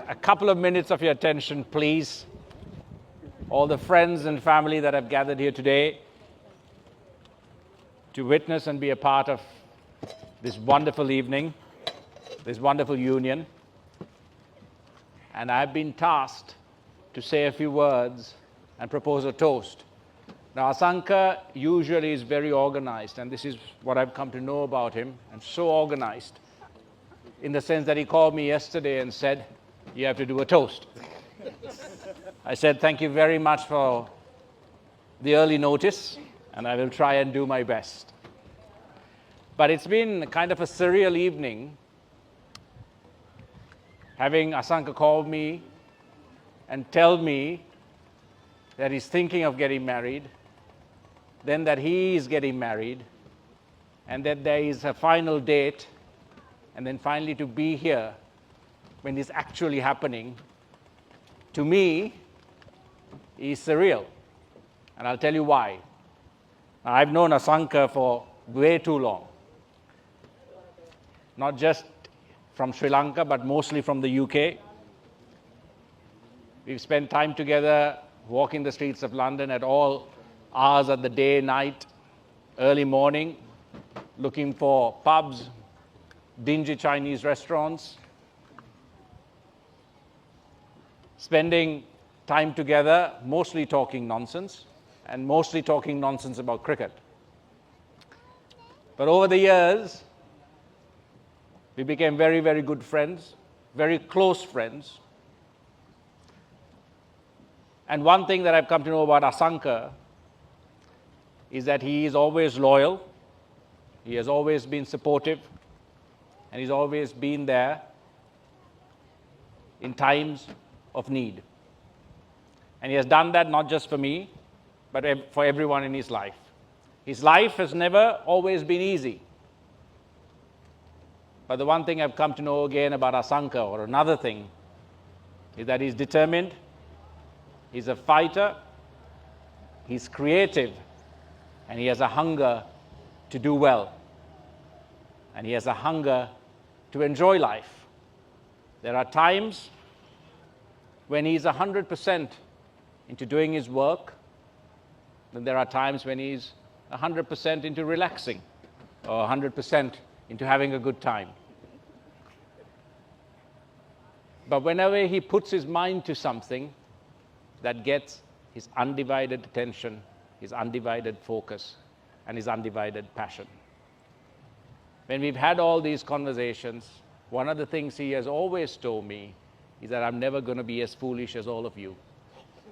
a couple of minutes of your attention, please. All the friends and family that have gathered here today to witness and be a part of this wonderful evening, this wonderful union. And I've been tasked to say a few words and propose a toast. Now, Asanka usually is very organized, and this is what I've come to know about him, and so organized, in the sense that he called me yesterday and said, "You have to do a toast." I said, "Thank you very much for the early notice, and I will try and do my best." But it's been kind of a surreal evening, having Asanka call me and tell me that he's thinking of getting married, then that he is getting married, and that there is a final date, and then finally to be here when it's actually happening, to me, is surreal. And I'll tell you why. Now, I've known Asanka for way too long. Not just from Sri Lanka, but mostly from the UK. We've spent time together walking the streets of London at all hours of the day, night, early morning, looking for pubs, dingy Chinese restaurants, spending time together, mostly talking nonsense, and mostly talking nonsense about cricket. But over the years, we became very, very good friends, very close friends. And one thing that I've come to know about Asanka is that he is always loyal, he has always been supportive, and he's always been there in times of need. And he has done that not just for me, but for everyone in his life. His life has never always been easy. But the one thing I've come to know again about Asanka, or another thing, is that he's determined, he's a fighter, he's creative, and he has a hunger to do well. And he has a hunger to enjoy life. There are times when he's 100% into doing his work, then there are times when he's 100% into relaxing, or 100% into having a good time. But whenever he puts his mind to something, that gets his undivided attention, his undivided focus, and his undivided passion. When we've had all these conversations, one of the things he has always told me is that I'm never going to be as foolish as all of you,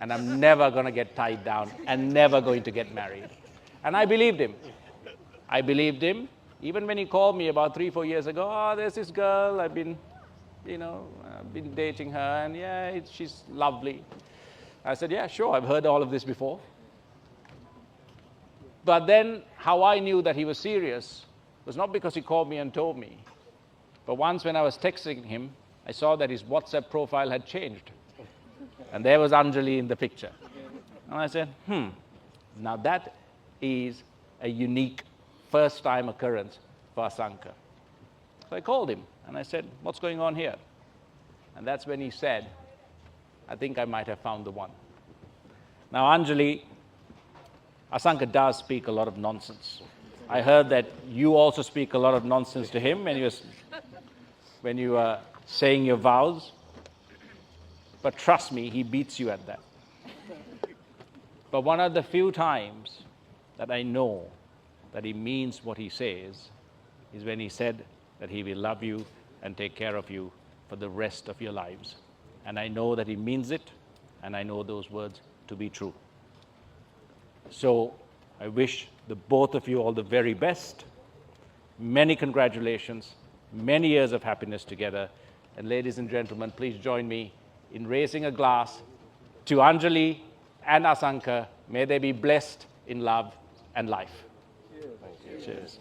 and I'm never going to get tied down, and never going to get married. And I believed him. I believed him, even when he called me about 3-4 years ago, "Oh, there's this girl, I've been dating her, and yeah, she's lovely." I said, "Yeah, sure, I've heard all of this before." But then, how I knew that he was serious was not because he called me and told me, but once when I was texting him, I saw that his WhatsApp profile had changed. And there was Anjalie in the picture. And I said, now that is a unique first-time occurrence for Asanka. So I called him, and I said, "What's going on here?" And that's when he said, "I think I might have found the one." Now, Anjalie, Asanka does speak a lot of nonsense. I heard that you also speak a lot of nonsense to him when you were saying your vows. But trust me, he beats you at that. But one of the few times that I know that he means what he says is when he said that he will love you and take care of you for the rest of your lives. And I know that he means it, and I know those words to be true. So I wish the both of you all the very best. Many congratulations, many years of happiness together. And ladies and gentlemen, please join me in raising a glass to Anjalie and Asanka. May they be blessed in love and life. Cheers. Cheers.